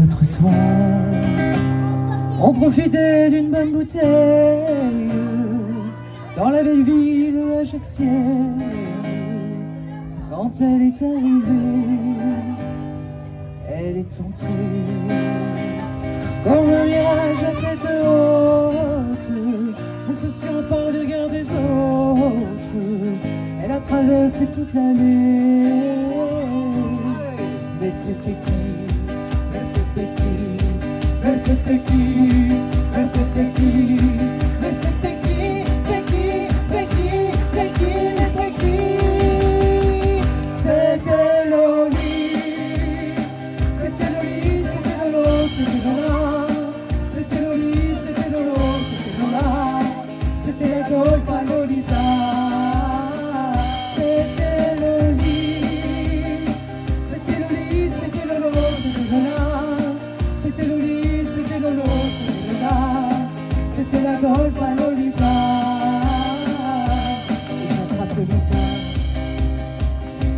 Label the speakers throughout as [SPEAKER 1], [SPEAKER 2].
[SPEAKER 1] L'autre soir, on profitait d'une bonne bouteille dans la belle ville ajaccienne. Quand elle est arrivée, elle est entrée comme un mirage à tête haute, ne se souciant pas du regard des autres. Elle a traversé toute l'allée. Mais c'était qui? Mais c'était qui? Mais c'était qui? Mais c'était qui? Mais c'était qui? C'est qui? C'est qui? C'est qui? Mais c'est qui? C'était Loli. C'était Loli, c'était Lolo, c'était Lola. C'était Loli, c'était Lolo, c'était Lola. C'était la Golfa Lolita. C'était Loli. C'était Loli, c'était Lolo, c'était Lola. C'était Loli, c'était Lolo, c'était Lola. C'était la Golfa Lolita. Et j'attrape Lolita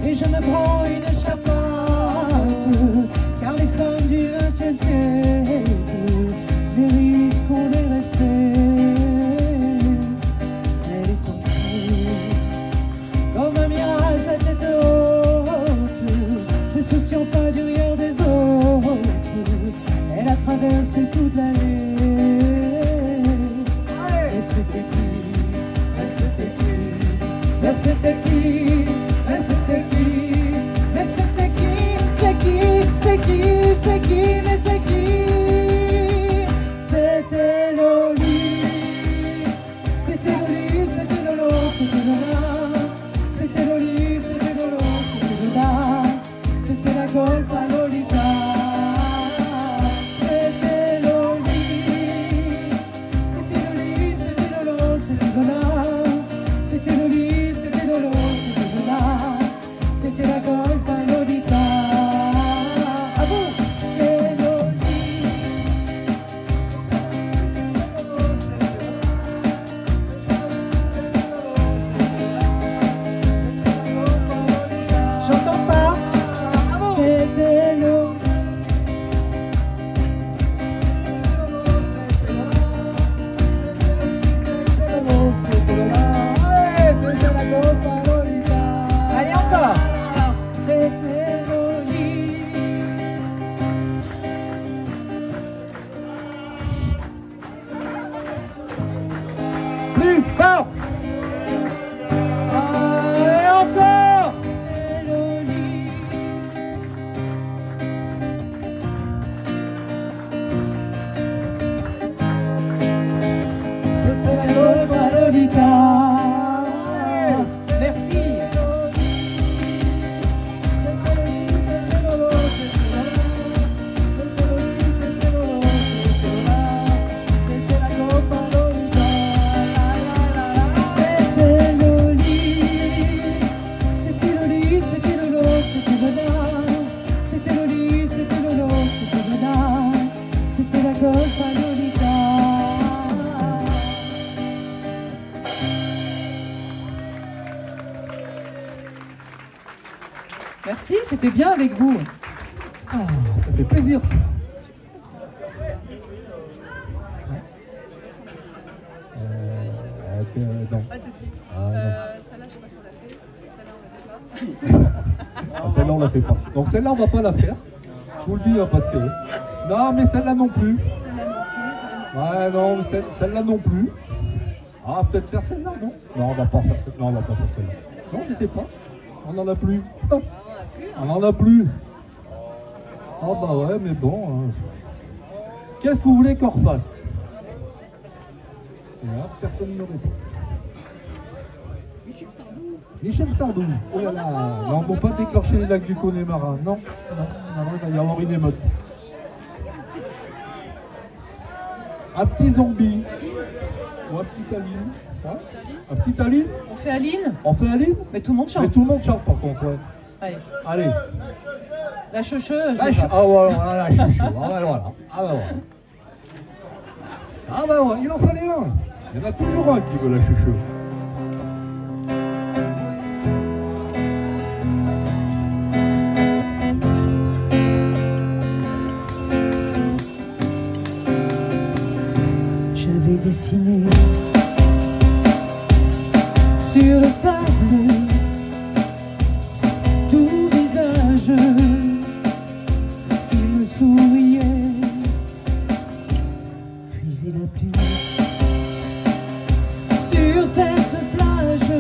[SPEAKER 1] et je me prends une échappade, car les femmes du XXe siècle méritent qu'on les respecte. Elle est entrée comme un mirage à tête haute, ne se souciant pas du regard des autres. Elle a traversé toute l'allée. Et c'était qui? Mais c'était qui? Mais c'était qui? Mais c'était qui? Mais c'était qui? C'est qui? C'est qui? C'est qui? Mais c'est qui? C'était Loli. C'était Loli, c'était Lolo, c'était Lola. C'était Loli, c'était Lolo, c'était Lola. C'était la Golfa Lolita. C'était Loli. C'était Loli, c'était Lolo, c'était Lola. C'était Loli, c'était Lolo, c'était Lola. C'était la Golfa Lolita. À vous! C'était Loli. J'entends pas. C'était Loli. Allez, encore. C'était Loli. Plus fort. Allez, encore. C'était Loli. C'était la Golfa Lolita. Merci. C'était Loli. C'était Loli, c'était Lolo, c'était Lola. C'était Loli, c'était Lolo, c'était Lola. C'était la Golfa Lolita. Merci, c'était bien avec vous.
[SPEAKER 2] Ah, ça fait plaisir. Non.
[SPEAKER 3] Pas tout de suite.
[SPEAKER 2] Ah, non.
[SPEAKER 3] Celle-là, je sais pas si on l'a fait. Celle-là, on l'a fait pas.
[SPEAKER 2] Ah, celle-là, on la fait pas. Donc celle-là, on va pas la faire. Je vous le dis, hein, parce que... Non, mais celle-là non plus.
[SPEAKER 3] Celle-là non plus. Celle-là
[SPEAKER 2] Ouais, non, celle-là non plus. Ah, peut-être faire celle-là, non? Non, on va pas faire celle-là. Non, on va pas faire celle-là. Non, je sais pas. On en a plus. Ah, on en a plus. Ah bah ouais, mais bon. Hein. Qu'est-ce que vous voulez qu'on refasse? Et là, personne ne me répond. Michel Sardou. Oh là là. Non, on ne peut pas déclencher les lacs du Connemara. Non, non, non, il va y avoir une émeute. Un petit zombie. Ou un petit Aline. Hein? Un petit Aline.
[SPEAKER 1] On fait Aline?
[SPEAKER 2] On fait Aline?
[SPEAKER 1] Mais tout le monde chante.
[SPEAKER 2] Mais tout le monde chante par contre, ouais.
[SPEAKER 1] Allez.
[SPEAKER 2] Allez.
[SPEAKER 1] La choucheuse.
[SPEAKER 2] Ah voilà, la chouchou. Ah bah voilà. Ah bah voilà. Ah bah ouais, il en fallait un. Il y en a toujours un qui veut la chouchou.
[SPEAKER 1] dessiné sur le sable tout visage qui me souriait. Puis il a plu sur cette plage,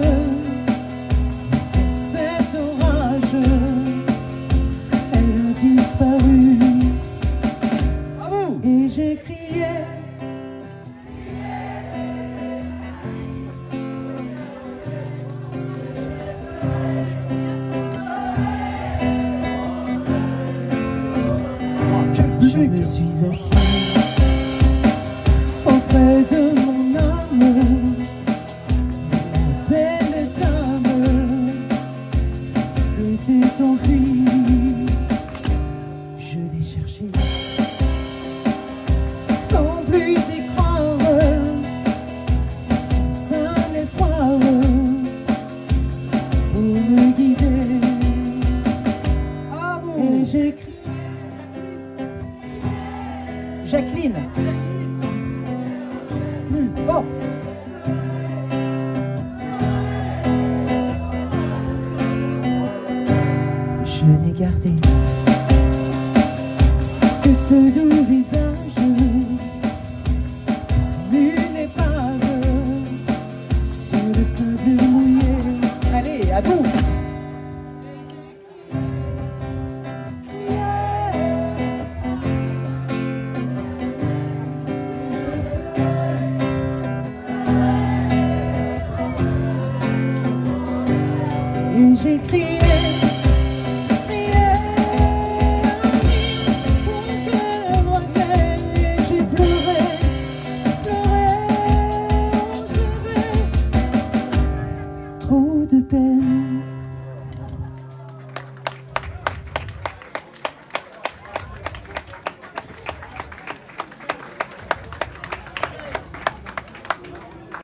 [SPEAKER 1] cet orage, elle a disparu. Et j'ai crié. Je me suis assis auprès de mon âme, la belle dame s'était enfuie. Je l'ai cherchée sans plus y croire, sans un espoir pour me guider. Et j'ai crié. Jacqueline. Bon. Je n'ai gardé